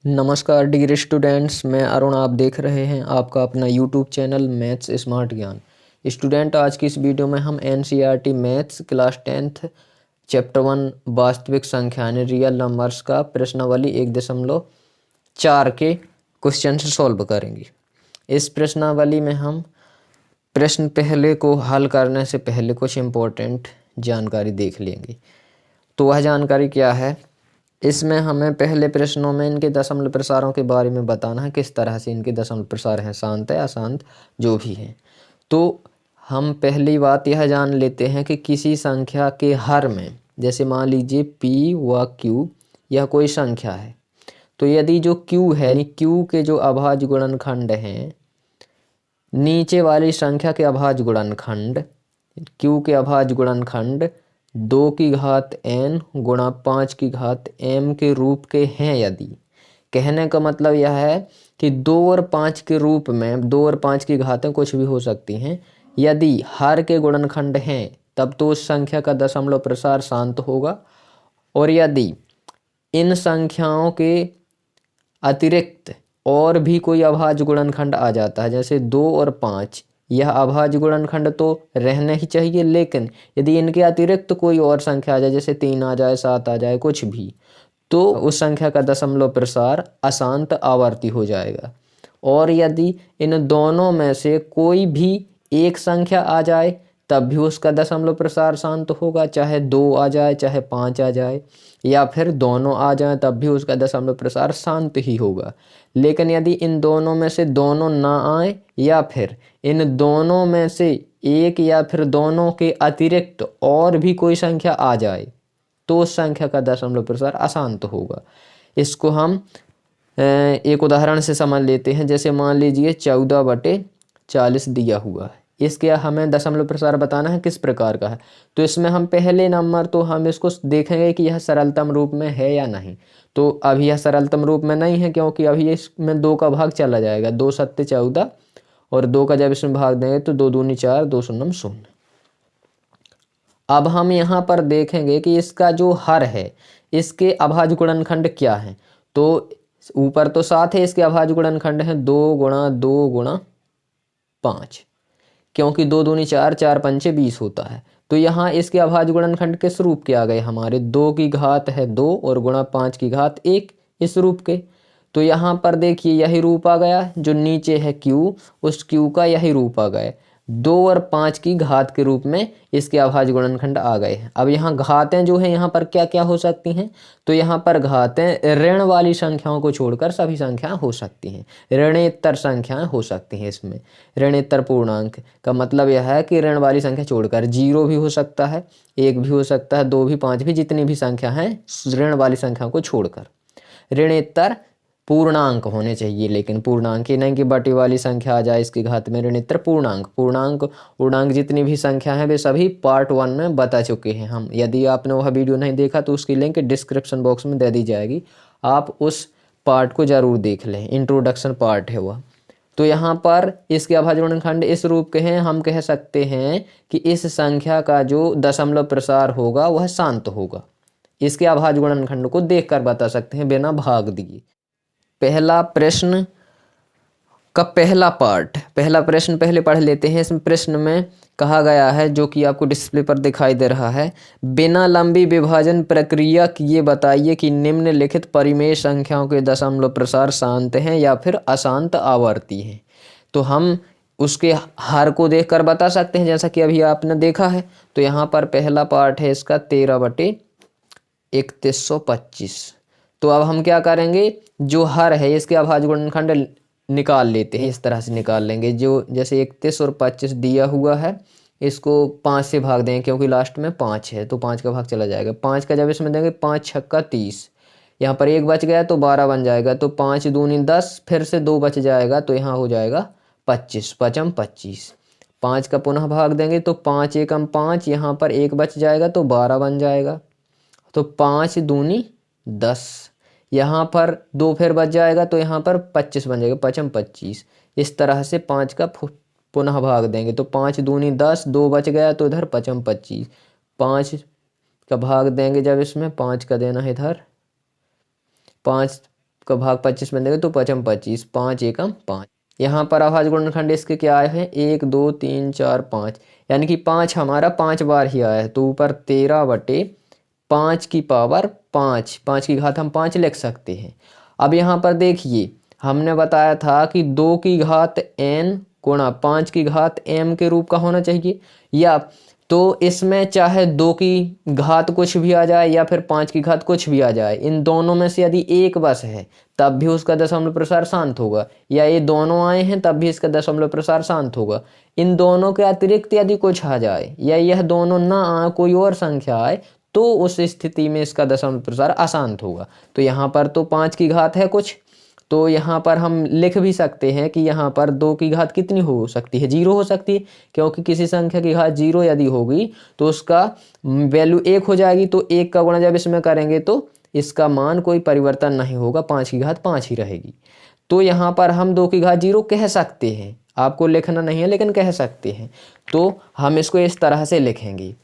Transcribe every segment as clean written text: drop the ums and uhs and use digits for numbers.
नमस्कार dear students, मैं अरुण। आप देख रहे हैं आपका अपना यूट्यूब चैनल मैथ्स स्मार्ट ज्ञान। स्टूडेंट, आज की इस वीडियो में हम NCERT maths class 10th chapter 1 वास्तविक संख्या यानी रियल नंबर्स का प्रश्नावली 1.4 के क्वेश्चन सॉल्व करेंगे। इस प्रश्नावली में हम प्रश्न पहले को हल करने से पहले कुछ इम्पोर्टेंट जानकारी देख लेंगे। तो वह जानकारी क्या है? इसमें हमें पहले प्रश्नों में इनके दशमलव प्रसारों के बारे में बताना है, किस तरह से इनके दशमलव प्रसार हैं, शांत है अशांत जो भी हैं। तो हम पहली बात यह जान लेते हैं कि किसी संख्या के हर में, जैसे मान लीजिए p व q, यह कोई संख्या है। तो यदि जो q है यानी q के जो अभाज्य गुणनखंड हैं, नीचे वाली संख्या के अभाज्य गुणनखंड q के अभाज्य गुणनखंड 2 की घात n गुणा 5 की घात m के रूप के हैं, यदि, कहने का मतलब यह है कि 2 और 5 के रूप में 2 और 5 की घातें कुछ भी हो सकती हैं, यदि हर के गुणनखंड हैं तब तो उस संख्या का दशमलव प्रसार शांत होगा। और यदि इन संख्याओं के अतिरिक्त और भी कोई अभाज्य गुणनखंड आ जाता है, जैसे 2 और 5, यह अभाज्य गुणनखंड तो रहने ही चाहिए, लेकिन यदि इनके अतिरिक्त कोई और संख्या आ जाए, जैसे 3 आ जाए, 7 आ जाए, कुछ भी, तो उस संख्या का दशमलव प्रसार अशांत आवर्ती हो जाएगा। और यदि इन दोनों में से कोई भी एक संख्या आ जाए तब भी उसका दशमलव प्रसार शांत होगा, चाहे 2 आ जाए चाहे 5 आ जाए, या फिर दोनों आ जाए तब भी उसका दशमलव प्रसार शांत ही होगा। लेकिन यदि इन दोनों में से दोनों ना आए या फिर इन दोनों में से एक या फिर दोनों के अतिरिक्त और भी कोई संख्या आ जाए तो उस संख्या का दशमलव प्रसार अशांत होगा। इसको हम एक उदाहरण से समझ लेते हैं। जैसे मान लीजिए 14/40 दिया हुआ है, इसके हमें दशमलव प्रसार बताना है किस प्रकार का है। तो इसमें हम पहले नंबर तो हम इसको देखेंगे कि यह सरलतम रूप में है या नहीं। तो अभी यह सरलतम रूप में नहीं है, क्योंकि अभी इसमें 2 का भाग चला जाएगा, 2 सत्ते 14 और 2 का जब इसमें भाग देंगे तो 2 दूनी 4, 2 शून्यम 0। अब हम यहाँ पर देखेंगे कि इसका जो हर है, इसके अभाज्य गुणनखंड क्या है। तो ऊपर तो 7 है, इसके अभाज्य गुणनखंड है 2 गुणा 2 गुणा 5, क्योंकि 2 दूनी 4, 4 पंचे 20 होता है। तो यहाँ इसके अभाज्य गुणनखंड किस रूप के आ गए हमारे? 2 की घात है 2 और गुणा 5 की घात 1, इस रूप के। तो यहाँ पर देखिए यही रूप आ गया, जो नीचे है q, उस q का यही रूप आ गया। 2 और 5 की घात के रूप में इसके अभाज्य गुणनखंड आ गए हैं। अब यहाँ घातें जो है यहाँ पर क्या क्या हो सकती हैं? तो यहाँ पर घातें ऋण वाली संख्याओं को छोड़कर सभी संख्याएं हो सकती हैं, ऋणेतर संख्याएं हो सकती हैं। इसमें ऋणेतर पूर्णांक का मतलब यह है कि ऋण वाली संख्या छोड़कर 0 भी हो सकता है, 1 भी हो सकता है, 2 भी, 5 भी, जितनी भी संख्या हैं ऋण वाली संख्याओं को छोड़कर ऋणेतर पूर्णांक होने चाहिए। लेकिन पूर्णांक ही नहीं कि बटी वाली संख्या आ जाए इसकी घात में ऋणोत्तर पूर्णांक। पूर्णांक जितनी भी संख्या है वे सभी पार्ट 1 में बता चुके हैं हम। यदि आपने वह वीडियो नहीं देखा तो उसकी लिंक डिस्क्रिप्शन बॉक्स में दे दी जाएगी, आप उस पार्ट को जरूर देख लें, इंट्रोडक्शन पार्ट है वह। तो यहाँ पर इसके अभाज्य गुणनखंड इस रूप के हैं। हम कह सकते हैं कि इस संख्या का जो दशमलव प्रसार होगा वह शांत होगा। इसके अभाज्य गुणनखंड को देखकर बता सकते हैं बिना भाग दिए। पहला प्रश्न का पहला पार्ट, पहला प्रश्न पहले पढ़ लेते हैं। इस प्रश्न में कहा गया है, जो कि आपको डिस्प्ले पर दिखाई दे रहा है, बिना लंबी विभाजन प्रक्रिया किए बताइए कि निम्नलिखित परिमेय संख्याओं के दशमलव प्रसार शांत हैं या फिर अशांत आवर्ती हैं। तो हम उसके हर को देखकर बता सकते हैं, जैसा कि अभी आपने देखा है। तो यहाँ पर पहला पार्ट है इसका 13/3125। तो अब हम क्या करेंगे, जो हर है इसके अभाज्य गुणनखंड निकाल लेते हैं। इस तरह से निकाल लेंगे, जो जैसे 31 और 25 दिया हुआ है, इसको 5 से भाग देंगे, क्योंकि लास्ट में 5 है तो 5 का भाग चला जाएगा। 5 का जब इसमें देंगे 5 छक्का 30, यहाँ पर 1 बच गया तो 12 बन जाएगा। तो 5 दूनी 10, फिर से 2 बच जाएगा तो यहाँ हो जाएगा 25, पचम 25। 5 का पुनः भाग देंगे तो 5 एकम 5, यहाँ पर 1 बच जाएगा तो 12 बन जाएगा। तो 5 दूनी 10, यहाँ पर 2 फिर बच जाएगा तो यहाँ पर 25 बन जाएगा, पचम 25। इस तरह से 5 का पुनः भाग देंगे तो 5 दूनी 10, 2 बच गया तो इधर पचम 25। 5 का भाग देंगे जब इसमें 5 का देना है इधर, 5 का भाग 25 बन जाएगा, तो 5 25, 5 एकम 5। यहाँ पर अभाज्य गुणनखंड इसके क्या आए हैं, 1 2 3 4 5, यानी कि 5 हमारा 5 बार ही आया है, तो ऊपर 13/5 की पावर 5, 5 की घात हम 5 लिख सकते हैं। अब यहाँ पर देखिए हमने बताया था कि 2 की घात n गुणा 5 की घात m के रूप का होना चाहिए, या तो इसमें चाहे 2 की घात कुछ भी आ जाए या फिर 5 की घात कुछ भी आ जाए, इन दोनों में से यदि एक बस है तब भी उसका दशमलव प्रसार शांत होगा, या ये दोनों आए हैं तब भी इसका दशमलव प्रसार शांत होगा। इन दोनों के अतिरिक्त यदि कुछ आ जाए या यह दोनों ना आए, कोई और संख्या आए, तो उस स्थिति में इसका दशमलव प्रसार अशांत होगा। तो यहाँ पर तो 5 की घात है कुछ, तो यहाँ पर हम लिख भी सकते हैं कि यहाँ पर 2 की घात कितनी हो सकती है, 0 हो सकती है, क्योंकि किसी संख्या की घात 0 यदि होगी तो उसका वैल्यू 1 हो जाएगी, तो 1 का गुणा जब इसमें करेंगे तो इसका मान कोई परिवर्तन नहीं होगा, 5 की घात 5 ही रहेगी। तो यहाँ पर हम 2 की घात 0 कह सकते हैं, आपको लिखना नहीं है लेकिन कह सकते हैं। तो हम इसको इस तरह से लिखेंगे।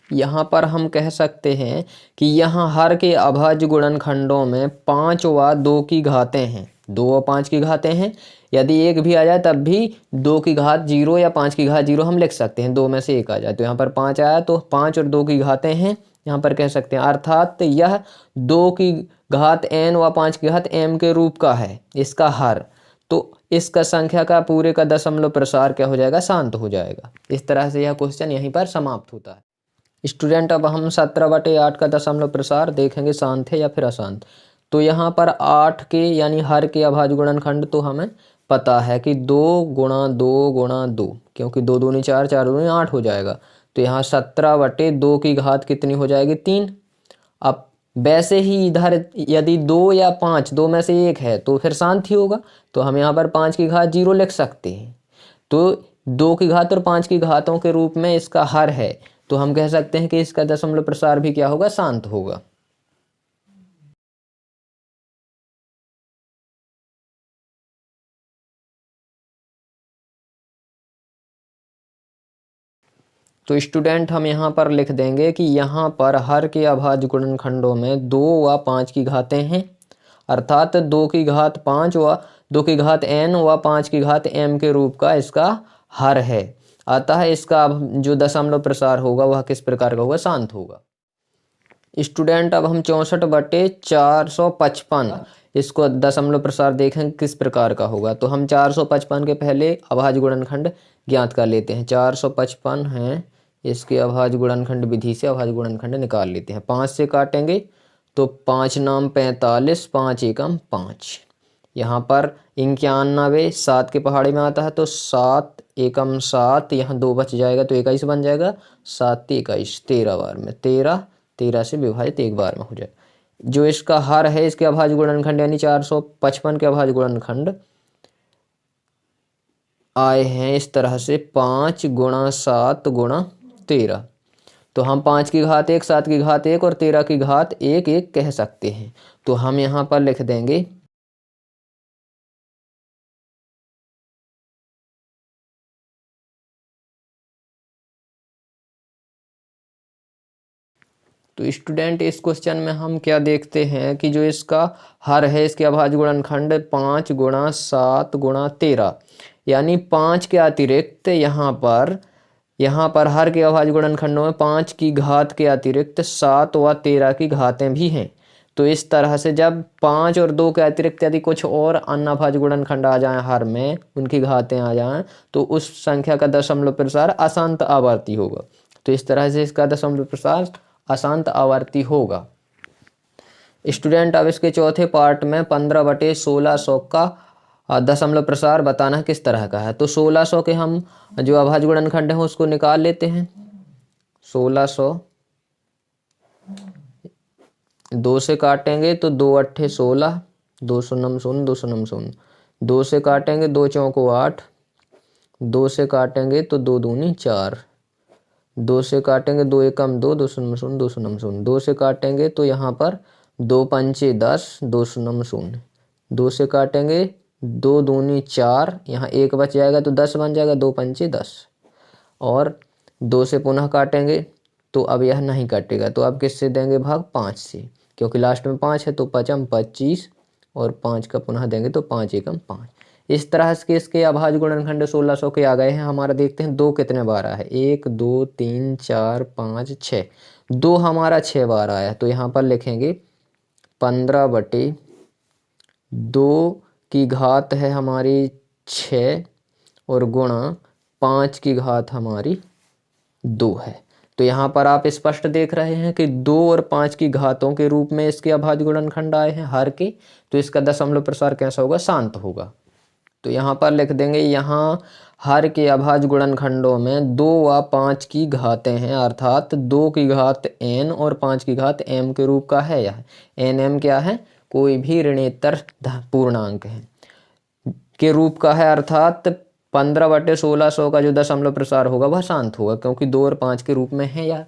यहाँ पर हम कह सकते हैं कि यहाँ हर के अभाज्य गुणनखंडों में 5 व 2 की घातें हैं, 2 व 5 की घातें हैं। यदि एक भी आ जाए तब भी 2 की घात 0 या 5 की घात 0 हम लिख सकते हैं, 2 में से एक आ जाए। तो यहाँ पर 5 आया तो 5 और 2 की घातें हैं, यहाँ पर कह सकते हैं, अर्थात यह 2 की घात n व 5 की घात m के रूप का है, इसका हर। तो इसका संख्या का पूरे का दशमलव प्रसार क्या हो जाएगा, शांत हो जाएगा। इस तरह से यह क्वेश्चन यहीं पर समाप्त होता है। स्टूडेंट अब हम 17/8 का दशमलव प्रसार देखेंगे, शांत है या फिर अशांत। तो यहाँ पर 8 के यानी हर के अभाज्य गुणनखंड तो हमें पता है कि 2 गुणा 2 गुणा 2, क्योंकि 2 दूनी 4, 4 दूनी 8 हो जाएगा। तो यहाँ 17/2 की घात कितनी हो जाएगी, 3। अब वैसे ही इधर यदि 2 या 5, 2 में से एक है तो फिर शांत ही होगा, तो हम यहाँ पर 5 की घात 0 लिख सकते हैं। तो 2 की घात और 5 की घातों के रूप में इसका हर है, तो हम कह सकते हैं कि इसका दशमलव प्रसार भी क्या होगा, शांत होगा। तो स्टूडेंट हम यहाँ पर लिख देंगे कि यहाँ पर हर के अभाज्य गुणनखंडों में 2 व 5 की घातें हैं, अर्थात 2 की घात 5 व 2 की घात n व 5 की घात m के रूप का इसका हर है। अतः इसका जो दशमलव प्रसार होगा वह किस प्रकार का होगा, शांत होगा। स्टूडेंट अब हम 64/455 इसको दशमलव प्रसार देखें किस प्रकार का होगा। तो हम 455 के पहले अभाज्य गुणनखंड ज्ञात कर लेते हैं। 455 है, इसके अभाज्य गुणनखंड विधि से अभाज्य गुणनखंड निकाल लेते हैं। 5 से काटेंगे तो 5 नाम 45, 5 एकम 5। यहाँ पर 91 7 के पहाड़े में आता है, तो 7 एकम 7, यहाँ 2 बच जाएगा तो 21 बन जाएगा। 7 21, 13 बार में 13, 13 से विभाजित एक बार में हो जाए। जो इसका हर है, इसके अभाज्य गुणनखंड यानी 455 के अभाज्य गुणनखंड आए हैं इस तरह से 5 गुणा 7 गुणा 13। तो हम 5 की घात 1, 7 की घात 1 और 13 की घात 1 1 कह सकते हैं। तो हम यहाँ पर लिख देंगे तो स्टूडेंट इस क्वेश्चन में हम क्या देखते हैं कि जो इसका हर है, इसके अभाज्य गुणनखंड 5 गुणा 7 गुणा 13, यानी 5 के अतिरिक्त यहाँ पर हर के अभाज्य गुणनखंडों में 5 की घात के अतिरिक्त 7 व 13 की घातें भी हैं। तो इस तरह से जब 5 और 2 के अतिरिक्त यदि कुछ और अन्य अभाज्य गुणनखंड आ जाएं हर में, उनकी घातें आ जाएं, तो उस संख्या का दशमलव प्रसार अशांत आवर्ती होगा। तो इस तरह से इसका दशमलव प्रसार अशांत आवर्ती होगा। स्टूडेंट अब इसके चौथे पार्ट में 15/1600 का दशमलव प्रसार बताना है किस तरह का है। तो 1600 के हम जो अभाज्य गुणनखंड है उसको निकाल लेते हैं। 1600 2 से काटेंगे तो 2 अट्ठे 16, 2 शून्यम शून्य 2 शून्यम शून्य, 2 से काटेंगे 2 चौको 8, 2 से काटेंगे तो 2 दूनी 4, 2 से काटेंगे 2 एकम 2, 2 शून्यम शून्य 2 शून्यम शून्य, 2 से काटेंगे तो यहाँ पर 2 पंचे 10, 2 शून्यम शून्य, 2 से काटेंगे 2 दूनी 4, यहाँ 1 बच जाएगा तो 10 बन जाएगा, 2 पंचे 10, और 2 से पुनः काटेंगे तो अब यह नहीं कटेगा, तो अब किससे देंगे भाग? 5 से, क्योंकि लास्ट में 5 है तो पचम 25, और 5 का पुनः देंगे तो 5 एकम 5। इस तरह से इसके अभाज्य गुणनखंड 1600 के आ गए हैं हमारा। देखते हैं 2 कितने बार आया है। 1 2 3 4 5 6, 2 हमारा 6 बार आया है। तो यहाँ पर लिखेंगे 15/2 की घात है हमारी 6 और गुणा 5 की घात हमारी 2 है। तो यहाँ पर आप स्पष्ट देख रहे हैं कि 2 और 5 की घातों के रूप में इसके अभाज्य गुणनखंड आए हैं हर के। तो इसका दशमलव प्रसार कैसा होगा? शांत होगा। तो यहाँ पर लिख देंगे, यहाँ हर के अभाज्य गुणनखंडों में 2 व 5 की घातें हैं, अर्थात 2 की घात n और 5 की घात m के रूप का है। यह n m क्या है? कोई भी ऋणेतर पूर्णांक है के रूप का है, अर्थात 15/1600 का जो दशमलव प्रसार होगा वह शांत होगा, क्योंकि 2 और 5 के रूप में है। या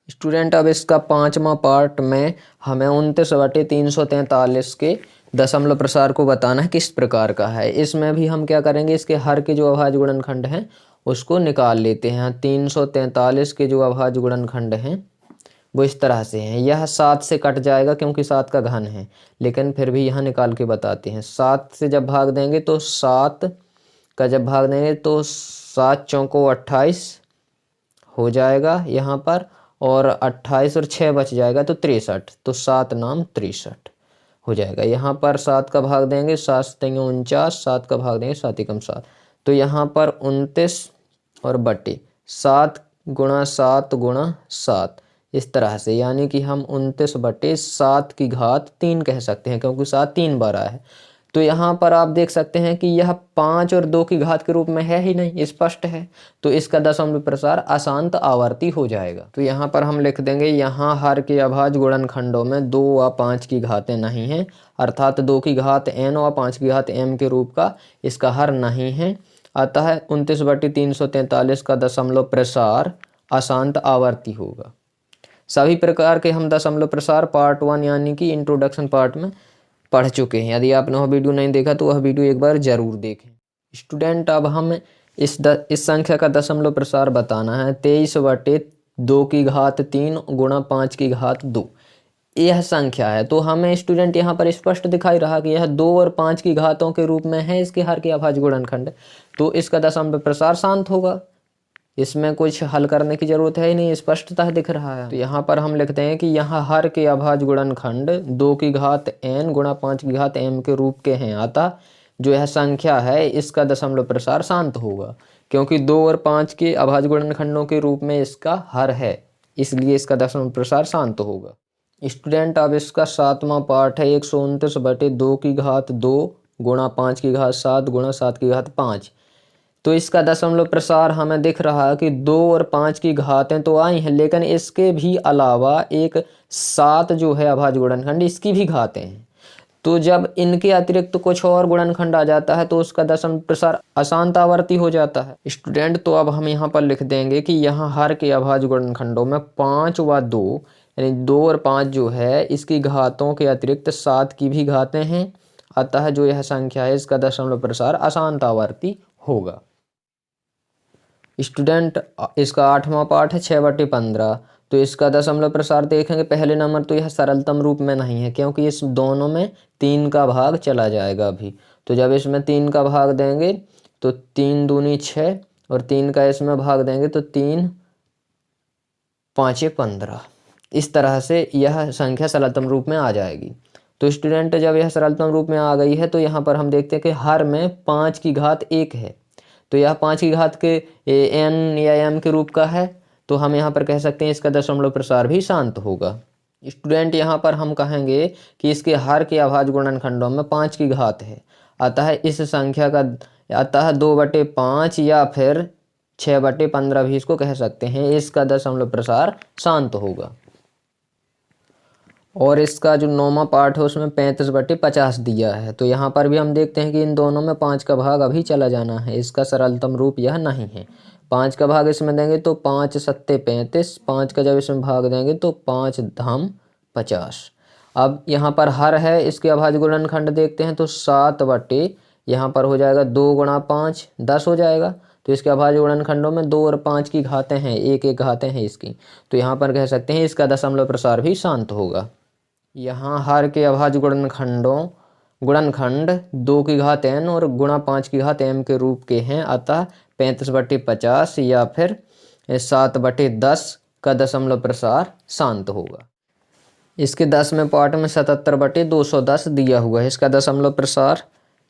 स्टूडेंट, अब इसका 5वां पार्ट में हमें 29/343 के दशमलव प्रसार को बताना है किस प्रकार का है। इसमें भी हम क्या करेंगे, इसके हर के जो अभाज्य गुणनखंड हैं उसको निकाल लेते हैं। 343 के जो अभाज्य गुणनखंड हैं वो इस तरह से हैं। यह 7 से कट जाएगा क्योंकि 7 का घन है, लेकिन फिर भी यहाँ निकाल के बताते हैं। 7 से जब भाग देंगे तो 7 का जब भाग देंगे तो 7 चौको 28 हो जाएगा यहाँ पर, और 28 और 6 बच जाएगा तो 63, तो 7 नाम 63 हो जाएगा। यहाँ पर 7 का भाग देंगे, 7 7 49, 7 का भाग देंगे 7 एकम 7, तो यहाँ पर 29 और बटे 7 गुणा 7 गुणा 7 इस तरह से, यानी कि हम 29/7 की घात 3 कह सकते हैं, क्योंकि 7 3 बार आया है। तो यहाँ पर आप देख सकते हैं कि यह 5 और 2 की घात के रूप में है ही नहीं, स्पष्ट है। तो इसका दशमलव प्रसार अशांत आवर्ती हो जाएगा। तो यहाँ पर हम लिख देंगे, यहाँ हर के अभाज्य गुणनखंडों में 2 व 5 की घातें नहीं हैं, अर्थात 2 की घात n व 5 की घात m के रूप का इसका हर नहीं है। अतः 29/343 का दशमलव प्रसार अशांत आवर्ती होगा। सभी प्रकार के हम दशमलव प्रसार पार्ट 1 यानी कि इंट्रोडक्शन पार्ट में पढ़ चुके हैं। यदि आपने वह वीडियो नहीं देखा तो वह वीडियो एक बार जरूर देखें। स्टूडेंट, अब हम इस संख्या का दशमलव प्रसार बताना है। 23/2 की घात 3 गुणा 5 की घात 2 यह संख्या है। तो हमें स्टूडेंट यहाँ पर स्पष्ट दिखाई रहा कि यह 2 और 5 की घातों के रूप में है इसके हर के अभाज्य गुणनखंड, तो इसका दशमलव प्रसार शांत होगा। इसमें कुछ हल करने की जरूरत है ही नहीं, स्पष्टतः दिख रहा है। तो यहाँ पर हम लिखते हैं कि यहाँ हर के अभाज्य गुणनखंड 2 की घात n गुणा 5 की घात m के रूप के हैं, अतः जो यह संख्या है इसका दशमलव प्रसार शांत होगा, क्योंकि 2 और 5 के अभाज्य गुणनखंडों के रूप में इसका हर है, इसलिए इसका दशमलव प्रसार शांत होगा। स्टूडेंट, अब इसका 7वां पार्ट है 129/2 की घात 2 गुणा 5 की घात 7 गुणा 7 की घात 5। तो इसका दशमलव प्रसार हमें दिख रहा है कि 2 और 5 की घातें तो आई हैं, लेकिन इसके भी अलावा एक 7 जो है अभाज्य गुणनखंड, इसकी भी घातें हैं। तो जब इनके अतिरिक्त कुछ और गुणनखंड आ जाता है तो उसका दशमलव प्रसार अशांत आवर्ती हो जाता है। स्टूडेंट, तो अब हम यहाँ पर लिख देंगे कि यहाँ हर के अभाज्य गुणनखंडों में 5 व 2 यानी 2 और 5 जो है इसकी घातों के अतिरिक्त 7 की भी घातें हैं, अतः जो यह संख्या है इसका दशमलव प्रसार अशांत आवर्ती होगा। स्टूडेंट, इसका 8वां पार्ट है 6/15। तो इसका दशमलव प्रसार देखेंगे, पहले नंबर तो यह सरलतम रूप में नहीं है, क्योंकि इस दोनों में 3 का भाग चला जाएगा अभी। तो जब इसमें 3 का भाग देंगे तो 3 दूनी 6 और 3 का इसमें भाग देंगे तो 3 5 15। इस तरह से यह संख्या सरलतम रूप में आ जाएगी। तो स्टूडेंट, जब यह सरलतम रूप में आ गई है तो यहाँ पर हम देखते हैं कि हर में 5 की घात 1 है, तो यह 5 की घात के n या m के रूप का है, तो हम यहाँ पर कह सकते हैं इसका दशमलव प्रसार भी शांत होगा। स्टूडेंट यहाँ पर हम कहेंगे कि इसके हर के अभाज्य गुणनखंडों में 5 की घात है, अतः इस संख्या का अतः 2/5 या फिर 6/15 भी इसको कह सकते हैं। इसका दशमलव प्रसार शांत होगा। और इसका जो 9वां पार्ट है उसमें 35/50 दिया है। तो यहाँ पर भी हम देखते हैं कि इन दोनों में 5 का भाग अभी चला जाना है। इसका सरलतम रूप यह नहीं है। 5 का भाग इसमें देंगे तो 5 सत्ते 35, 5 का जब इसमें भाग देंगे तो 5 धाम 50। अब यहाँ पर हर है, इसके अभाज्य गुणनखंड देखते हैं तो 7 यहाँ पर हो जाएगा 2 × 5 10 हो जाएगा। तो इसके अभाज्य गुणनखंडों में 2 और 5 की घातें हैं, एक एक घातें हैं इसकी। तो यहाँ पर कह सकते हैं इसका दशमलव प्रसार भी शांत होगा। यहाँ हर के अभाज्य गुणनखंड 2 की घात n और गुणा 5 की घात m के रूप के हैं, अतः 35/50 या फिर 7/10 का दशमलव प्रसार शांत होगा। इसके 10वें पार्ट में 77/210 दिया हुआ है। इसका दशमलव प्रसार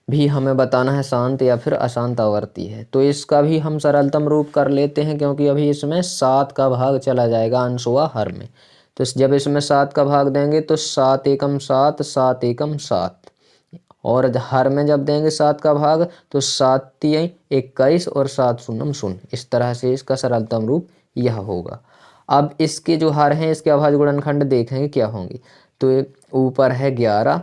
भी हमें बताना है शांत या फिर अशांत आवर्ती है। तो इसका भी हम सरलतम रूप कर लेते हैं, क्योंकि अभी इसमें 7 का भाग चला जाएगा अंशुआ हर में। तो जब इसमें 7 का भाग देंगे तो 7 एकम 7, 7 एकम 7, और हर में जब देंगे 7 का भाग तो 7 3 21 और 7 शून्यम 0। इस तरह से इसका सरलतम रूप यह होगा। अब इसके जो हर हैं इसके अभाज्य गुणनखंड देखेंगे क्या होंगे। तो ऊपर है 11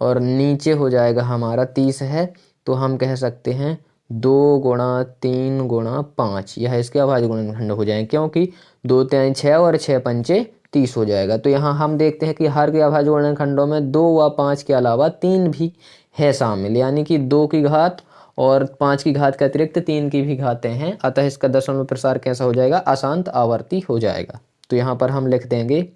और नीचे हो जाएगा हमारा 30 है। तो हम कह सकते हैं 2 × 3 × 5 यह इसके अभाज्य गुणनखंड हो जाएंगे, क्योंकि 2 3 6 और 6 पंचे 30 हो जाएगा। तो यहाँ हम देखते हैं कि हर के अभाज्य गुणनखंडों में 2 व 5 के अलावा 3 भी है शामिल, यानी कि 2 की घात और 5 की घात के अतिरिक्त 3 की भी घातें हैं, अतः इसका दशमलव प्रसार कैसा हो जाएगा, अशांत आवर्ती हो जाएगा। तो यहाँ पर हम लिख देंगे,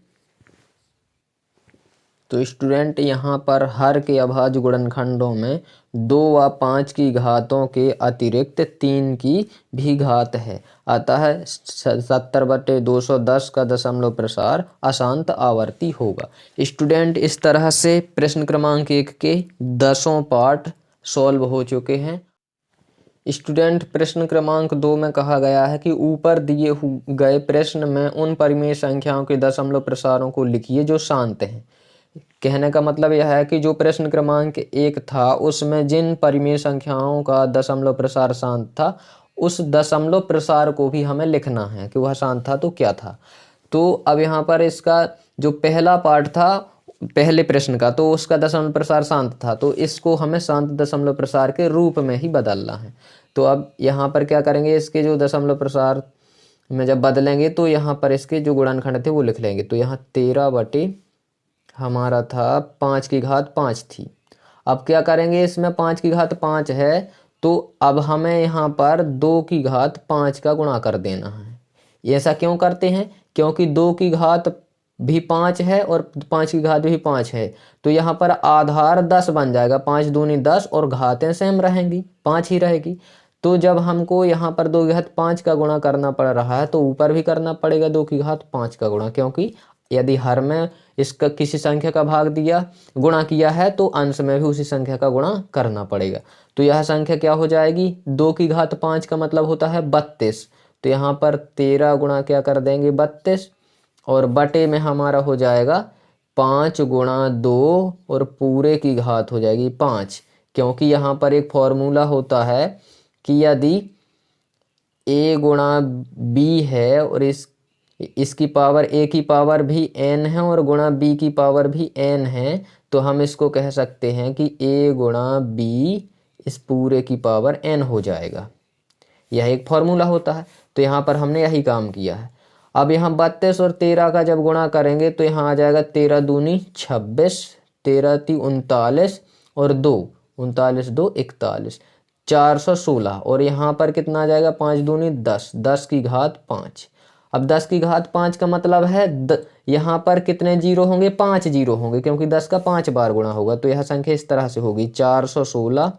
तो स्टूडेंट यहाँ पर हर के अभाज्य गुणनखंडों में 2 व 5 की घातों के अतिरिक्त 3 की भी घात है, अतः 70/210 का दशमलव प्रसार अशांत आवर्ती होगा। स्टूडेंट इस तरह से प्रश्न क्रमांक 1 के 10 पार्ट सॉल्व हो चुके हैं। स्टूडेंट प्रश्न क्रमांक 2 में कहा गया है कि ऊपर दिए गए प्रश्न में उन परिमेय संख्याओं के दशमलव प्रसारों को लिखिए जो शांत हैं। कहने का मतलब यह है कि जो प्रश्न क्रमांक 1 था उसमें जिन परिमेय संख्याओं का दशमलव प्रसार शांत था, उस दशमलव प्रसार को भी हमें लिखना है कि वह शांत था तो क्या था। तो अब यहाँ पर इसका जो पहला पार्ट था पहले प्रश्न का, तो उसका दशमलव प्रसार शांत था, तो इसको हमें शांत दशमलव प्रसार के रूप में ही बदलना है। तो अब यहाँ पर क्या करेंगे, इसके जो दशमलव प्रसार में जब बदलेंगे तो यहाँ पर इसके जो गुणनखंड थे वो लिख लेंगे। तो यहाँ 13 हमारा था 5 की घात 5 थी। अब क्या करेंगे, इसमें 5 की घात 5 है, तो अब हमें यहाँ पर 2 की घात 5 का गुणा कर देना है। ऐसा क्यों करते हैं, क्योंकि 2 की घात भी 5 है और 5 की घात भी 5 है। तो यहाँ पर आधार 10 बन जाएगा, 5 दूनी 10 और घातें सेम रहेंगी, 5 ही रहेगी। तो जब हमको यहाँ पर 2 की घात 5 का गुणा करना पड़ रहा है तो ऊपर भी करना पड़ेगा 2 की घात 5 का गुणा, क्योंकि यदि हर में इसका किसी संख्या का भाग दिया गुणा किया है तो अंश में भी उसी संख्या का गुणा करना पड़ेगा। तो यह संख्या क्या हो जाएगी, 2 की घात 5 का मतलब होता है 32। तो यहाँ पर 13 गुणा क्या कर देंगे 32, और बटे में हमारा हो जाएगा 5 × 2 और पूरे की घात हो जाएगी 5, क्योंकि यहाँ पर एक फॉर्मूला होता है कि यदि a × b है और इसकी पावर a की पावर भी n है और गुणा b की पावर भी n है, तो हम इसको कह सकते हैं कि a × b इस पूरे की पावर n हो जाएगा। यह एक फॉर्मूला होता है। तो यहाँ पर हमने यही काम किया है। अब यहाँ 32 और 13 का जब गुणा करेंगे तो यहाँ आ जाएगा 13 दूनी 26, 13 × 3 39 और 2 39 2 41 416, और यहाँ पर कितना आ जाएगा 5 दूनी 10, 10 की घात 5। अब 10 की घात 5 का मतलब है यहाँ पर कितने जीरो होंगे, 5 जीरो होंगे, क्योंकि 10 का 5 बार गुणा होगा। तो यह संख्या इस तरह से होगी 416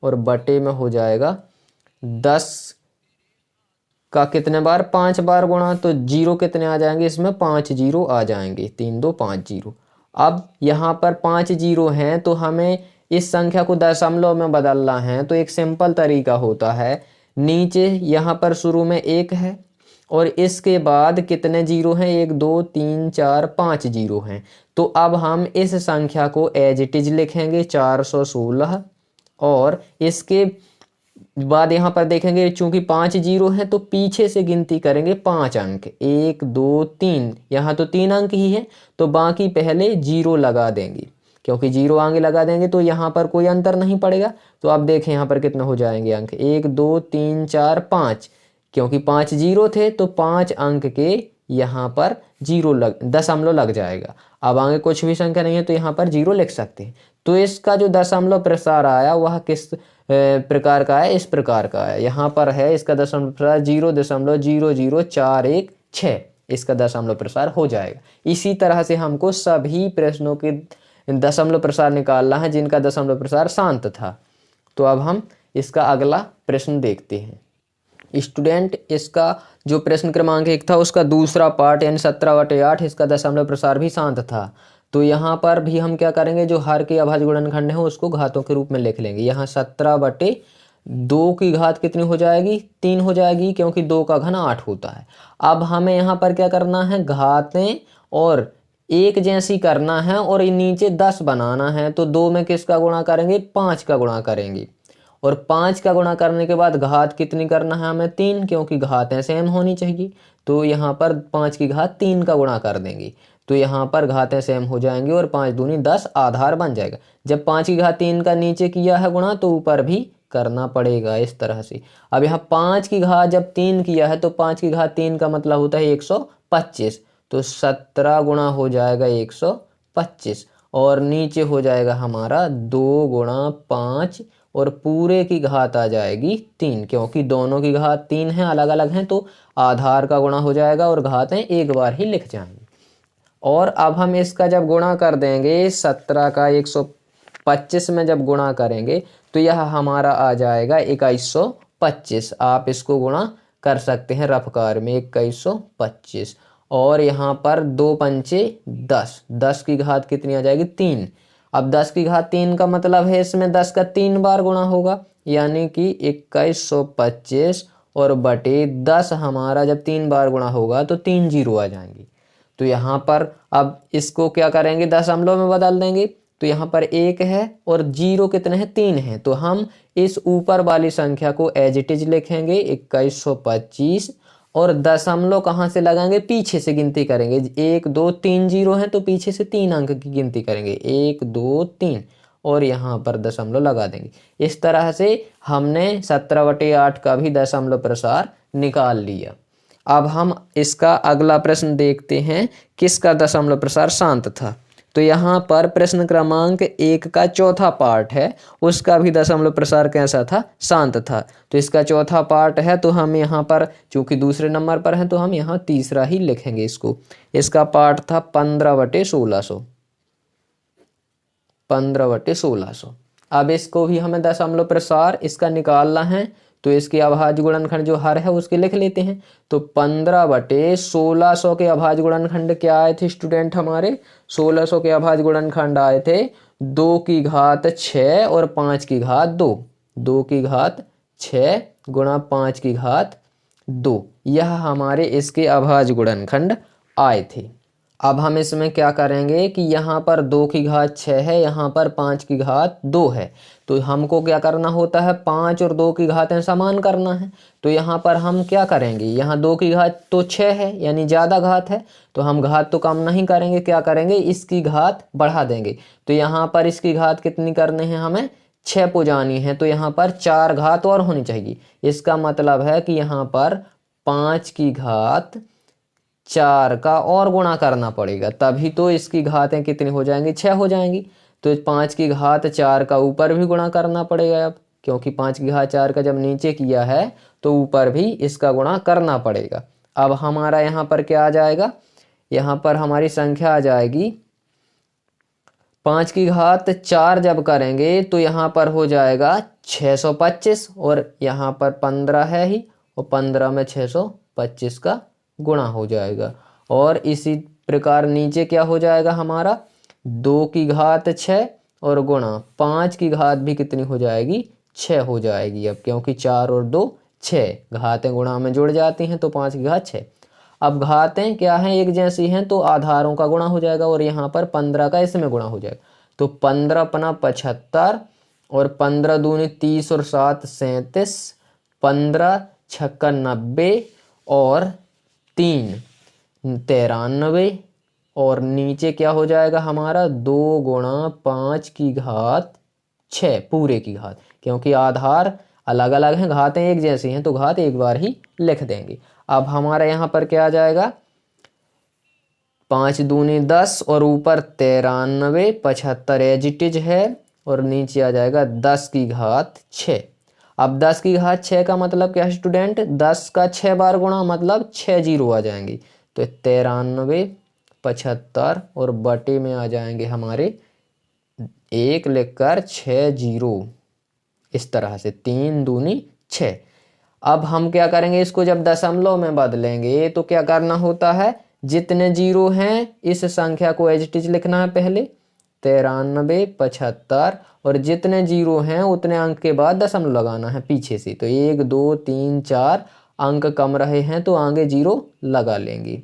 और बटे में हो जाएगा 10 का कितने बार 5 बार गुणा, तो जीरो कितने आ जाएंगे इसमें 5 जीरो आ जाएंगे, 3 2 5 जीरो। अब यहाँ पर 5 जीरो हैं तो हमें इस संख्या को दशमलव में बदलना है। तो एक सिंपल तरीका होता है, नीचे यहाँ पर शुरू में 1 है और इसके बाद कितने जीरो हैं, 1 2 3 4 5 जीरो हैं। तो अब हम इस संख्या को एज इट इज लिखेंगे 416, और इसके बाद यहाँ पर देखेंगे चूंकि 5 जीरो हैं तो पीछे से गिनती करेंगे 5 अंक, 1 2 3, यहाँ तो 3 अंक ही है तो बाकी पहले जीरो लगा देंगे, क्योंकि जीरो आगे लगा देंगे तो यहाँ पर कोई अंतर नहीं पड़ेगा। तो आप देखें यहाँ पर कितना हो जाएंगे अंक, 1 2 3 4 5, क्योंकि 5 जीरो थे तो 5 अंक के यहाँ पर जीरो दशमलव लग जाएगा। अब आगे कुछ भी संख्या नहीं है तो यहाँ पर जीरो लिख सकते हैं। तो इसका जो दशमलव प्रसार आया वह किस प्रकार का है, इस प्रकार का है। यहाँ पर है इसका दशमलव प्रसार 0.00416, इसका दशमलव प्रसार हो जाएगा। इसी तरह से हमको सभी प्रश्नों के दशमलव प्रसार निकालना है जिनका दशमलव प्रसार शांत था। तो अब हम इसका अगला प्रश्न देखते हैं। स्टूडेंट, इसका जो प्रश्न क्रमांक 1 था उसका दूसरा पार्ट यानी 17/8, इसका दशमलव प्रसार भी शांत था। तो यहाँ पर भी हम क्या करेंगे, जो हर के अभाज्य गुणनखंड है उसको घातों के रूप में लिख लेंगे। यहाँ 17/2 की घात कितनी हो जाएगी, 3 हो जाएगी, क्योंकि 2 का घन 8 होता है। अब हमें यहाँ पर क्या करना है, घातें और एक जैसी करना है और नीचे 10 बनाना है। तो 2 में किसका गुणा करेंगे, 5 का गुणा करेंगे, और 5 का गुणा करने के बाद घात कितनी करना है हमें, 3, क्योंकि घातें सेम होनी चाहिए। तो यहाँ पर 5 की घात 3 का गुणा कर देंगे तो यहाँ पर घातें सेम हो जाएंगी और 5 दूनी 10 आधार बन जाएगा। जब 5 की घात 3 का नीचे किया है गुणा तो ऊपर भी करना पड़ेगा इस तरह से। अब यहाँ 5 की घात जब 3 किया है तो 5 की घात 3 का मतलब होता है 125, तो 17 गुणा हो जाएगा 125, और नीचे हो जाएगा हमारा 2 गुणा 5, और पूरे की घात आ जाएगी 3, क्योंकि दोनों की घात 3 है, अलग अलग हैं, तो आधार का गुणा हो जाएगा और घातें एक बार ही लिख जाएंगे। और अब हम इसका जब गुणा कर देंगे 17 का 125 में जब गुणा करेंगे तो यह हमारा आ जाएगा 2125। आप इसको गुणा कर सकते हैं रफकार में, 2125, और यहाँ पर 2 पंचे 10, 10 की घात कितनी आ जाएगी, 3। अब 10 की घात 3 का मतलब है इसमें 10 का 3 बार गुणा होगा, यानी कि 2125 और बटे 10 हमारा जब 3 बार गुणा होगा तो 3 जीरो आ जाएंगे। तो यहाँ पर अब इसको क्या करेंगे, दशमलव में बदल देंगे। तो यहाँ पर 1 है और जीरो कितने हैं, 3 हैं, तो हम इस ऊपर वाली संख्या को एज इट इज लिखेंगे 2125, और दशमलव कहाँ से लगाएंगे, पीछे से गिनती करेंगे। 1 2 3 जीरो हैं तो पीछे से 3 अंक की गिनती करेंगे, 1 2 3, और यहाँ पर दशमलव लगा देंगे। इस तरह से हमने 17/8 का भी दशमलव प्रसार निकाल लिया। अब हम इसका अगला प्रश्न देखते हैं, किसका दशमलव प्रसार शांत था। तो यहाँ पर प्रश्न क्रमांक 1 का चौथा पार्ट है, उसका भी दशमलव प्रसार कैसा था, शांत था। तो इसका चौथा पार्ट है तो हम यहाँ पर चूंकि दूसरे नंबर पर है तो हम यहाँ तीसरा ही लिखेंगे इसको। इसका पार्ट था 15/1600, 15/1600। अब इसको भी हमें दशमलव प्रसार इसका निकालना है, तो इसके अभाज्य गुणनखंड जो हर है उसके लिख लेते हैं। तो 15/1600 के अभाज्य गुणनखंड क्या आए थे स्टूडेंट, हमारे 1600 के अभाज्य गुणनखंड आए थे 2 की घात 6 और 5 की घात 2, 2 की घात 6 गुणा 5 की घात 2, यह हमारे इसके अभाज्य गुणनखंड आए थे। अब हम इसमें क्या करेंगे कि यहाँ पर 2 की घात 6 है, यहाँ पर 5 की घात 2 है, तो हमको क्या करना होता है, 5 और 2 की घातें समान करना है। तो यहाँ पर हम क्या करेंगे, यहाँ 2 की घात तो 6 है यानी ज़्यादा घात है, तो हम घात तो कम नहीं करेंगे, क्या करेंगे, इसकी घात बढ़ा देंगे। तो यहाँ पर इसकी घात कितनी करनी है, हमें 6 पुजानी है, तो यहाँ पर 4 घात और होनी चाहिए। इसका मतलब है कि यहाँ पर 5 की घात 4 का और गुणा करना पड़ेगा, तभी तो इसकी घातें कितनी हो जाएंगी, 6 हो जाएंगी। तो 5 की घात 4 का ऊपर भी गुणा करना पड़ेगा अब, क्योंकि 5 की घात 4 का जब नीचे किया है तो ऊपर भी इसका गुणा करना पड़ेगा। अब हमारा यहाँ पर क्या आ जाएगा, यहाँ पर हमारी संख्या आ जाएगी 5 की घात 4 जब करेंगे तो यहाँ पर हो जाएगा 625, और यहाँ पर 15 है ही, और 15 में 625 का गुणा हो जाएगा। और इसी प्रकार नीचे क्या हो जाएगा हमारा, 2 की घात 6 और गुणा 5 की घात भी कितनी हो जाएगी, 6 हो जाएगी अब, क्योंकि 4 और 2 6। घातें गुणा में जुड़ जाती हैं तो 5 की घात 6। अब घातें क्या हैं, एक जैसी हैं तो आधारों का गुणा हो जाएगा और यहाँ पर 15 का इसमें गुणा हो जाएगा। तो 15 पना 75 और 15 दूनी 30 और 7 37, 15 छक्का 90 और 3 93 और नीचे क्या हो जाएगा हमारा 2 गुणा 5 की घात 6 पूरे की घात, क्योंकि आधार अलग अलग हैं, घातें एक जैसी हैं तो घात एक बार ही लिख देंगे। अब हमारा यहाँ पर क्या आ जाएगा, 5 दूनी 10 और ऊपर 93, 75 एज इट इज है और नीचे आ जाएगा 10 की घात 6। अब 10 की घात 6 का मतलब क्या है स्टूडेंट, 10 का 6 बार गुणा मतलब 6 जीरो आ जाएंगे। तो 93, 75 और बटे में आ जाएंगे हमारे 1 लिखकर 6 जीरो, इस तरह से 3 दूनी 6। अब हम क्या करेंगे, इसको जब दशमलव में बदलेंगे तो क्या करना होता है, जितने जीरो हैं इस संख्या को एज इट इज लिखना है पहले 93, 75 और जितने जीरो हैं उतने अंक के बाद दशमलव लगाना है पीछे से। तो 1 2 3 4 अंक कम रहे हैं तो आगे जीरो लगा लेंगे।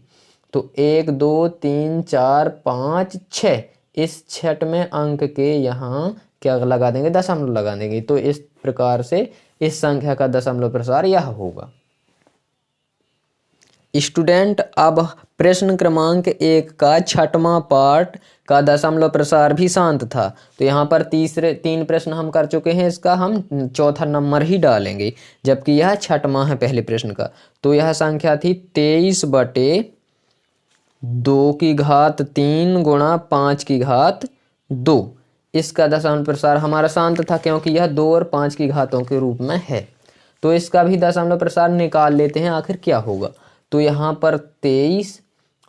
तो 1 2 3 4 5 6, इस छठ में अंक के यहाँ क्या लगा देंगे, दशमलव लगा देंगे। तो इस प्रकार से इस संख्या का दशमलव प्रसार यह होगा। स्टूडेंट अब प्रश्न क्रमांक 1 का छठवां पार्ट का दशमलव प्रसार भी शांत था। तो यहाँ पर 3 प्रश्न हम कर चुके हैं, इसका हम चौथा नंबर ही डालेंगे, जबकि यह छठवां है पहले प्रश्न का। तो यह संख्या थी 23 बटे 2 की घात 3 गुणा 5 की घात 2। इसका दशमलव प्रसार हमारा शांत था क्योंकि यह 2 और 5 की घातों के रूप में है। तो इसका भी दशमलव प्रसार निकाल लेते हैं आखिर क्या होगा। तो यहाँ पर 23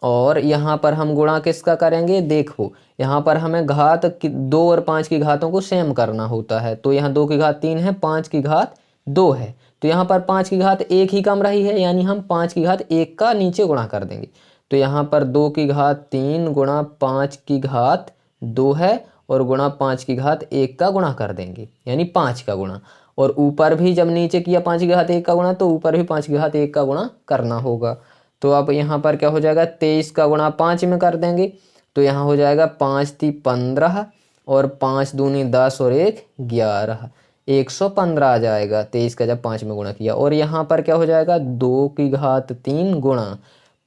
और यहाँ पर हम गुणा किसका करेंगे, देखो यहाँ पर हमें घात 2 और 5 की घातों को सेम करना होता है। तो यहाँ 2 की घात 3 है, 5 की घात 2 है, तो यहाँ पर 5 की घात 1 ही कम रही है, यानी हम 5 की घात 1 का नीचे गुणा कर देंगे। तो यहाँ पर 2 की घात 3 गुणा 5 की घात 2 है और गुणा 5 की घात 1 का गुणा कर देंगे, यानी 5 का गुणा। और ऊपर भी जब नीचे किया 5 की घात 1 का गुणा तो ऊपर भी 5 की घात 1 का गुणा करना होगा। तो अब यहाँ पर क्या हो जाएगा, 23 का गुणा 5 में कर देंगे। तो यहाँ हो जाएगा 5 × 3 = 15 और 5 दूनी 10 और 1 11, 115 आ जाएगा 23 का जब 5 में गुणा किया। और यहाँ पर क्या हो जाएगा, 2 की घात 3 गुणा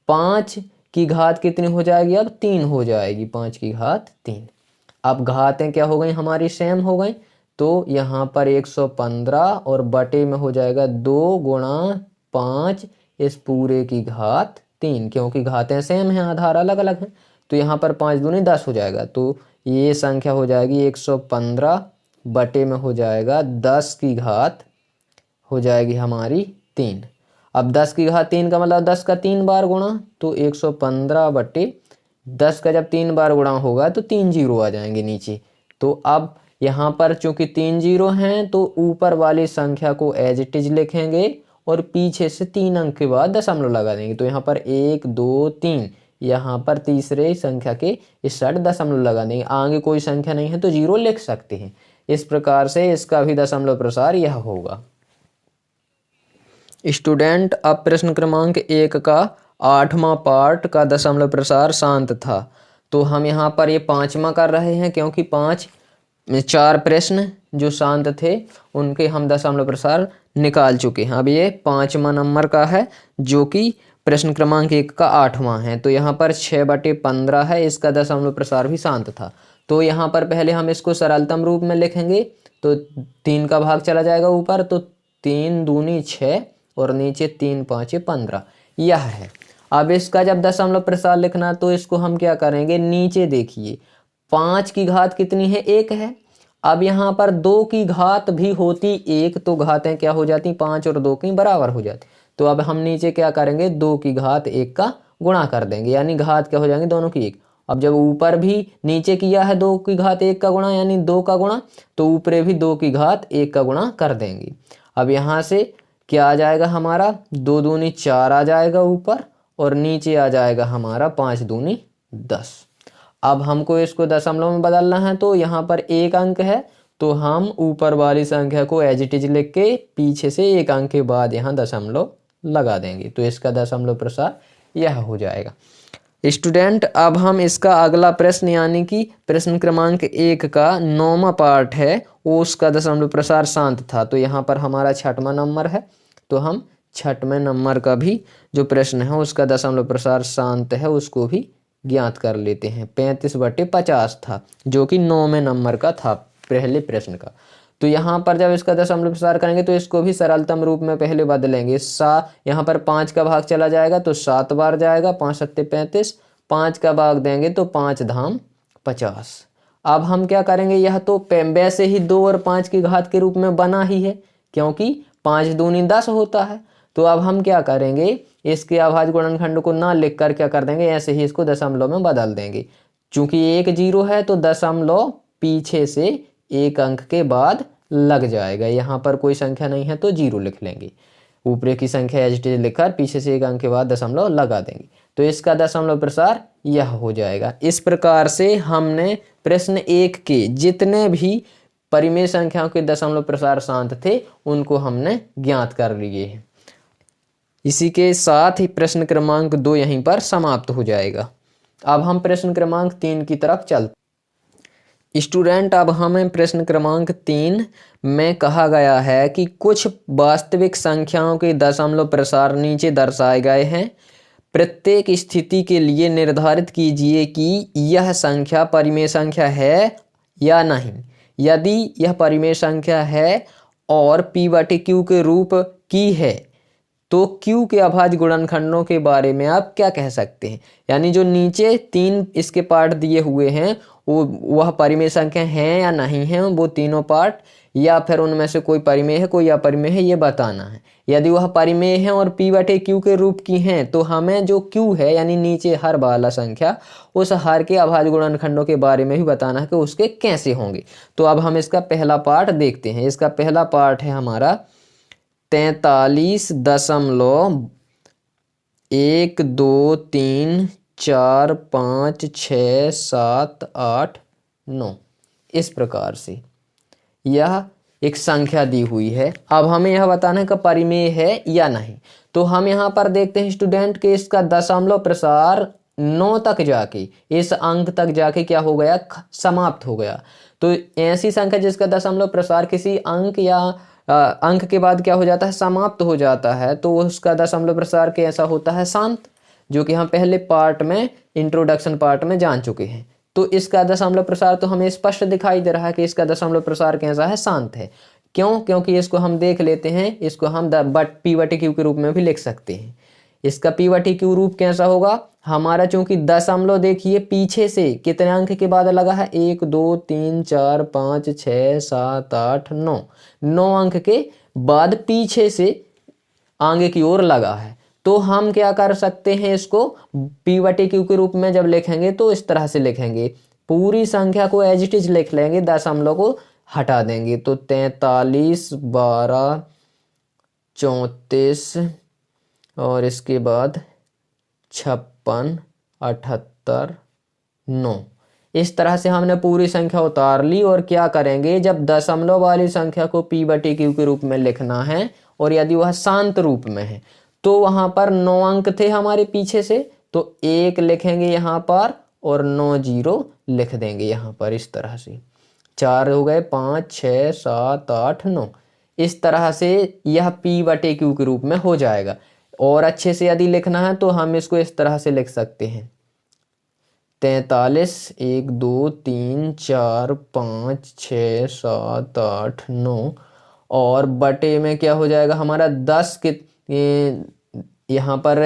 5 की घात कितनी हो जाएगी, अब 3 हो जाएगी, 5 की घात 3। अब घातें क्या हो गई हमारी, सेम हो गई। तो यहाँ पर 115 और बटे में हो जाएगा 2 गुणा 5 इस पूरे की घात 3, क्योंकि घातें सेम हैं, आधार अलग अलग हैं। तो यहाँ पर 5 दूनी 10 हो जाएगा। तो ये संख्या हो जाएगी 115 बटे में हो जाएगा 10 की घात हो जाएगी हमारी 3। अब 10 की घात 3 का मतलब 10 का 3 बार गुणा, तो 115 बटे 10 का जब 3 बार गुणा होगा तो 3 जीरो आ जाएंगे नीचे। तो अब यहाँ पर चूंकि 3 जीरो हैं तो ऊपर वाली संख्या को एज इट इज लिखेंगे और पीछे से 3 अंक के बाद दशमलव लगा देंगे। तो यहाँ पर 1 2 3, यहाँ पर तीसरे संख्या के इस साइड दशमलव लगा देंगे, आगे कोई संख्या नहीं है तो जीरो लिख सकते हैं। इस प्रकार से इसका भी दशमलव प्रसार यह होगा। स्टूडेंट अब प्रश्न क्रमांक 1 का 8वां पार्ट का दशमलव प्रसार शांत था। तो हम यहाँ पर ये 5वां कर रहे हैं क्योंकि 4 प्रश्न जो शांत थे उनके हम दशमलव प्रसार निकाल चुके हैं। अब ये 5वां नंबर का है जो कि प्रश्न क्रमांक 1 का 8वां है। तो यहाँ पर 6/15 है, इसका दशमलव प्रसार भी शांत था। तो यहाँ पर पहले हम इसको सरलतम रूप में लिखेंगे। तो 3 का भाग चला जाएगा ऊपर, तो 3 दूनी 6 और नीचे 3 × 5 = 15, यह है। अब इसका जब दशमलव प्रसार लिखना तो इसको हम क्या करेंगे, नीचे देखिए 5 की घात कितनी है, 1 है। अब यहाँ पर 2 की घात भी होती 1 तो घातें क्या हो जाती, 5 और 2 की बराबर हो जाती। तो अब हम नीचे क्या करेंगे, 2 की घात 1 का गुणा कर देंगे, यानी घात क्या हो जाएंगे दोनों की 1। अब जब ऊपर भी नीचे किया है 2 की घात 1 का गुणा यानी 2 का गुणा, तो ऊपरे भी 2 की घात 1 का गुणा कर देंगे। अब यहाँ से क्या आ जाएगा हमारा, 2 दूनी 4 आ जाएगा ऊपर और नीचे आ जाएगा हमारा 5 दूनी 10। अब हमको इसको दशमलव में बदलना है तो यहाँ पर 1 अंक है तो हम ऊपर वाली संख्या को एज इट इज लिख के पीछे से एक अंक के बाद यहाँ दशमलव लगा देंगे, तो इसका दशमलव प्रसार यह हो जाएगा। स्टूडेंट, अब हम इसका अगला प्रश्न यानी कि प्रश्न क्रमांक 1 का 9वां पार्ट है, वो उसका दशमलव प्रसार शांत था। तो यहाँ पर हमारा 6वां नंबर है, तो हम 6वें नंबर का भी जो प्रश्न है उसका दशमलव प्रसार शांत है उसको भी ज्ञात कर लेते हैं। 35/50 था जो कि 9वें नंबर का था पहले प्रश्न का। तो यहाँ पर जब इसका दशमलव प्रसार करेंगे तो इसको भी सरलतम रूप में पहले बदलेंगे। यहाँ पर 5 का भाग चला जाएगा तो 7 बार जाएगा, 5 सत्ते 35, 5 का भाग देंगे तो 5 धाम 50। अब हम क्या करेंगे, यह तो वैसे ही 2 और 5 की घात के रूप में बना ही है क्योंकि 5 दूनी 10 होता है। तो अब हम क्या करेंगे, इसके अभाज्य गुणनखंड को ना लिख कर क्या कर देंगे, ऐसे ही इसको दशमलव में बदल देंगे। चूंकि एक 0 है तो दशमलव पीछे से एक अंक के बाद लग जाएगा। यहाँ पर कोई संख्या नहीं है तो 0 लिख लेंगे, ऊपर की संख्या एज इट इज लिखकर पीछे से एक अंक के बाद दशमलव लगा देंगे, तो इसका दशमलव प्रसार यह हो जाएगा। इस प्रकार से हमने प्रश्न 1 के जितने भी परिमेय संख्याओं के दशमलव प्रसार शांत थे उनको हमने ज्ञात कर लिए हैं। इसी के साथ ही प्रश्न क्रमांक 2 यहीं पर समाप्त हो जाएगा। अब हम प्रश्न क्रमांक 3 की तरफ चलते। स्टूडेंट, अब हमें प्रश्न क्रमांक 3 में कहा गया है कि कुछ वास्तविक संख्याओं के दशमलव प्रसार नीचे दर्शाए गए हैं। प्रत्येक स्थिति के लिए निर्धारित कीजिए कि यह संख्या परिमेय संख्या है या नहीं। यदि यह परिमेय संख्या है और P/Q के रूप की है तो Q के अभाज्य गुणनखंडों के बारे में आप क्या कह सकते हैं। यानी जो नीचे 3 इसके पार्ट दिए हुए हैं वह परिमेय संख्या हैं या नहीं है, वो तीनों पार्ट, या फिर उनमें से कोई परिमेय है कोई अपरिमेय है, ये बताना है। यदि वह परिमेय है और P/Q के रूप की हैं तो हमें जो Q है यानी नीचे हर वाला संख्या, उस हर के अभाज्य गुणनखंडों के बारे में भी बताना है कि उसके कैसे होंगे। तो अब हम इसका पहला पार्ट देखते हैं। इसका पहला पार्ट है हमारा 43.1, 2, 3, 4, 5, 6, 7, 8, 9 इस प्रकार से यह एक संख्या दी हुई है। अब हमें यह बताना है कि परिमेय है या नहीं। तो हम यहाँ पर देखते हैं स्टूडेंट कि इसका दशमलव प्रसार 9 तक जाके, इस अंक तक जाके क्या हो गया, समाप्त हो गया। तो ऐसी संख्या जिसका दशमलव प्रसार किसी अंक या अंक के बाद क्या हो जाता है, समाप्त हो जाता है, तो उसका दशमलव प्रसार कैसा होता है, शांत, जो कि हम पहले पार्ट में इंट्रोडक्शन पार्ट में जान चुके हैं। तो इसका दशमलव प्रसार तो हमें स्पष्ट दिखाई दे रहा है कि इसका दशमलव प्रसार कैसा है, शांत है। क्यों? क्योंकि इसको हम देख लेते हैं, इसको हम P/Q के रूप में भी लिख सकते हैं। इसका P/Q रूप कैसा होगा हमारा, चूंकि दशमलव देखिए पीछे से कितने अंक के बाद लगा है, 1, 2, 3, 4, 5, 6, 7, 8, 9, 9 अंक के बाद पीछे से आगे की ओर लगा है। तो हम क्या कर सकते हैं, इसको P/Q के रूप में जब लिखेंगे तो इस तरह से लिखेंगे, पूरी संख्या को एज इट इज लिख लेंगे, दशमलव को हटा देंगे। तो 43, 12, 34 और इसके बाद 56, 78, 9 इस तरह से हमने पूरी संख्या उतार ली। और क्या करेंगे, जब दशमलव वाली संख्या को P/Q के रूप में लिखना है और यदि वह शांत रूप में है तो वहां पर 9 अंक थे हमारे पीछे से, तो 1 लिखेंगे यहाँ पर और 9 0 लिख देंगे यहाँ पर। इस तरह से 4 हो गए, 5, 6, 7, 8, 9 इस तरह से यह P/Q के रूप में हो जाएगा। और अच्छे से यदि लिखना है तो हम इसको इस तरह से लिख सकते हैं, 43, 1, 2, 3, 4, 5, 6, 7, 8, 9 और बटे में क्या हो जाएगा हमारा 10 यहाँ पर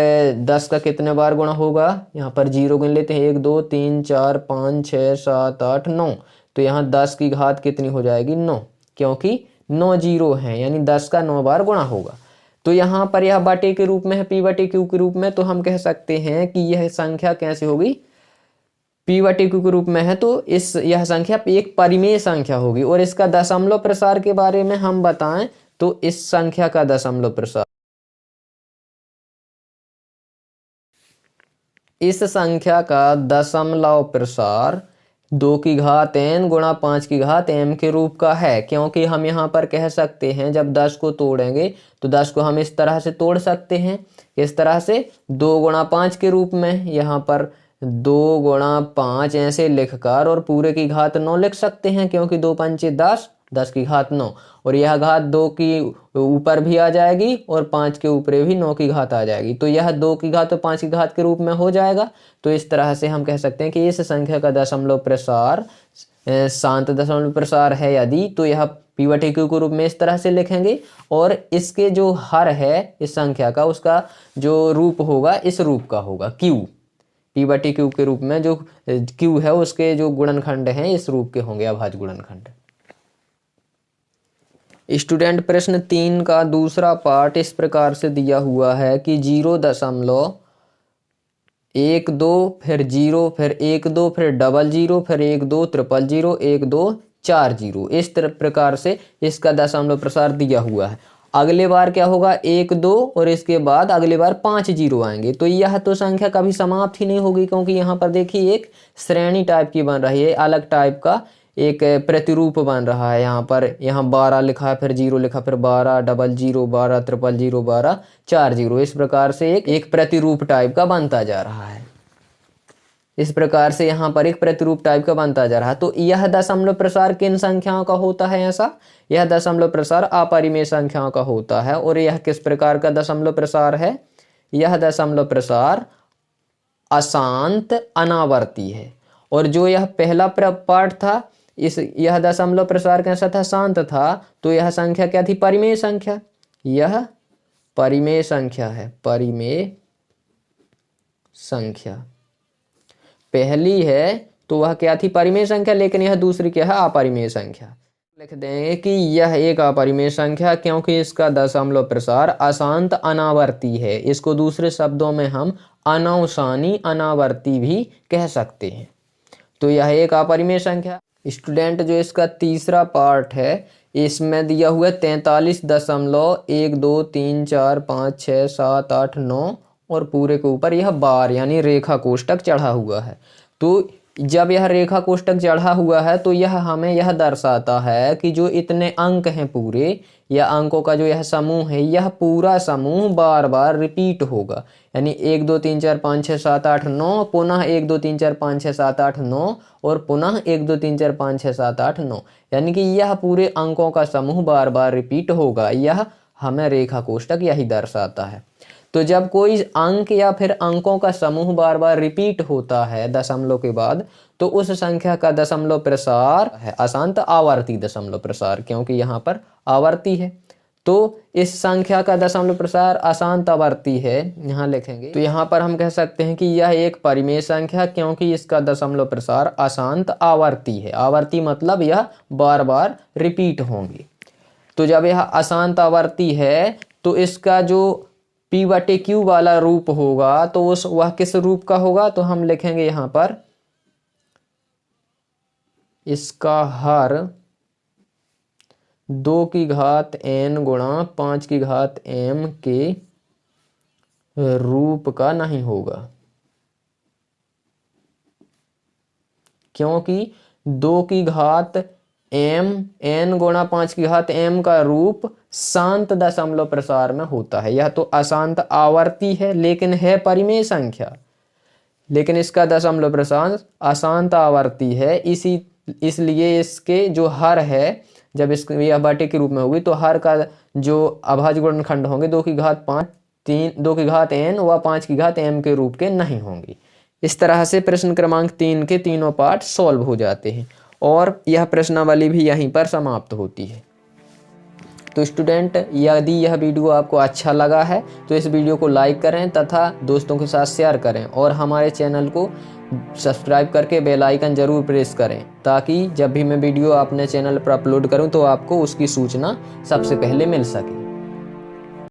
10 का कितने बार गुणा होगा, यहाँ पर 0 गिन लेते हैं, 1, 2, 3, 4, 5, 6, 7, 8, 9। तो यहाँ 10 की घात कितनी हो जाएगी, 9, क्योंकि 9 0 हैं यानी 10 का 9 बार गुणा होगा। तो यहाँ पर यह बटे के रूप में है, P/Q के रूप में, तो हम कह सकते हैं कि यह संख्या कैसी होगी, P/Q के रूप में है तो यह संख्या एक परिमेय संख्या होगी। और इसका दशमलव प्रसार के बारे में हम बताएं तो इस संख्या का दशमलव प्रसार, इस संख्या का दशमलव प्रसार 2 की घात n गुणा 5 की घात m के रूप का है, क्योंकि हम यहाँ पर कह सकते हैं जब 10 को तोड़ेंगे तो 10 को हम इस तरह से तोड़ सकते हैं, इस तरह से 2 गुणा 5 के रूप में, यहाँ पर 2 गुणा 5 ऐसे लिखकर, और पूरे की घात 9 लिख सकते हैं क्योंकि 2 पंचे 10, 10 की घात 9, और यह घात 2 की ऊपर भी आ जाएगी और 5 के ऊपर भी 9 की घात आ जाएगी, तो यह 2 की घात और 5 की घात के रूप में हो जाएगा। तो इस तरह से हम कह सकते हैं कि इस संख्या का दशमलव प्रसार शांत दशमलव प्रसार है यदि, तो यह p/q के रूप में इस तरह से लिखेंगे, और इसके जो हर है इस संख्या का, उसका जो रूप होगा इस रूप का होगा q, p/q के रूप में जो q है उसके जो गुणनखंड हैं इस रूप के होंगे, अभाज्य गुणनखंड। स्टूडेंट प्रश्न 3 का दूसरा पार्ट इस प्रकार से दिया हुआ है कि 0.12 फिर 0 फिर 12 फिर 00 फिर 12 000 12 40, इस प्रकार से इसका दशमलव प्रसार दिया हुआ है। अगले बार क्या होगा 1 2 और इसके बाद अगले बार 5 0 आएंगे, तो यह तो संख्या कभी समाप्त ही नहीं होगी, क्योंकि यहाँ पर देखिए एक श्रेणी टाइप की बन रही है, अलग टाइप का एक प्रतिरूप बन रहा है। यहाँ पर 12 लिखा है, फिर 0 लिखा, फिर 12 00 12 000 12 40, इस प्रकार से एक प्रतिरूप टाइप का बनता जा रहा है। इस प्रकार से यहाँ पर एक प्रतिरूप टाइप का बनता जा रहा है। तो यह दशमलव प्रसार किन संख्याओं का होता है? ऐसा यह दशमलव प्रसार अपरिमेय संख्याओं का होता है। और यह किस प्रकार का दशमलव प्रसार है? यह दशमलव प्रसार अशांत अनावर्ती है। और जो यह पहला पार्ट था, यह दशमलव प्रसार कैसा था? शांत था। तो यह संख्या क्या थी? परिमेय संख्या। यह परिमेय संख्या है, परिमेय संख्या पहली है, तो वह क्या थी? परिमेय संख्या। लेकिन यह दूसरी क्या है? अपरिमेय संख्या। लिख देंगे कि यह एक अपरिमेय संख्या, क्योंकि इसका दशमलव प्रसार अशांत अनावर्ती है। इसको दूसरे शब्दों में हम अनवसानी अनावर्ती भी कह सकते हैं। तो यह एक अपरिमेय संख्या। स्टूडेंट जो इसका तीसरा पार्ट है, इसमें दिया हुआ 43.12345678 और पूरे के ऊपर यह बार यानी रेखा कोष्टक चढ़ा हुआ है। तो जब यह रेखा कोष्टक चढ़ा हुआ है तो यह हमें यह दर्शाता है कि जो इतने अंक हैं पूरे, या अंकों का जो यह समूह है, यह पूरा समूह बार बार रिपीट होगा। यानी 1 2 3 4 5 6 7 8 9, पुनः 1 2 3 4 5 6 7 8 9, और पुनः 1 2 3 4 5 6 7 8 9, यानी कि यह पूरे अंकों का समूह बार बार रिपीट होगा। यह हमें रेखा कोष्टक यही दर्शाता है। तो जब कोई अंक या फिर अंकों का समूह बार बार रिपीट होता है दशमलव के बाद, तो उस संख्या का दशमलव प्रसार है अशांत आवर्ती दशमलव प्रसार, क्योंकि यहाँ पर आवर्ती है। तो इस संख्या का दशमलव प्रसार अशांत आवर्ती है, यहाँ लिखेंगे। तो यहाँ पर हम कह सकते हैं कि यह एक परिमेय संख्या, क्योंकि इसका दशमलव प्रसार अशांत आवर्ती है। आवर्ती मतलब यह बार बार रिपीट होंगी। तो जब यह अशांत आवर्ती है तो इसका जो p/q वाला रूप होगा, तो वह किस रूप का होगा? तो हम लिखेंगे यहाँ पर इसका हर 2 की घात n गुणा 5 की घात m के रूप का नहीं होगा, क्योंकि 2 की घात n गुणा 5 की घात m का रूप शांत दशमलव प्रसार में होता है। यह तो अशांत आवर्ती है, लेकिन है परिमेय संख्या, लेकिन इसका दशमलव प्रसार अशांत आवर्ती है। इसलिए इसके जो हर है, जब इसके यह बाटे के रूप में होगी, तो हर का जो अभाज्य गुणनखंड होंगे 2 की घात 5 2 की घात n व 5 की घात m के रूप के नहीं होंगी। इस तरह से प्रश्न क्रमांक 3 के तीनों पार्ट सॉल्व हो जाते हैं और यह प्रश्नावली भी यहीं पर समाप्त होती है। तो स्टूडेंट, यदि यह वीडियो आपको अच्छा लगा है तो इस वीडियो को लाइक करें तथा दोस्तों के साथ शेयर करें, और हमारे चैनल को सब्सक्राइब करके बेल आइकन जरूर प्रेस करें, ताकि जब भी मैं वीडियो अपने चैनल पर अपलोड करूं तो आपको उसकी सूचना सबसे पहले मिल सके।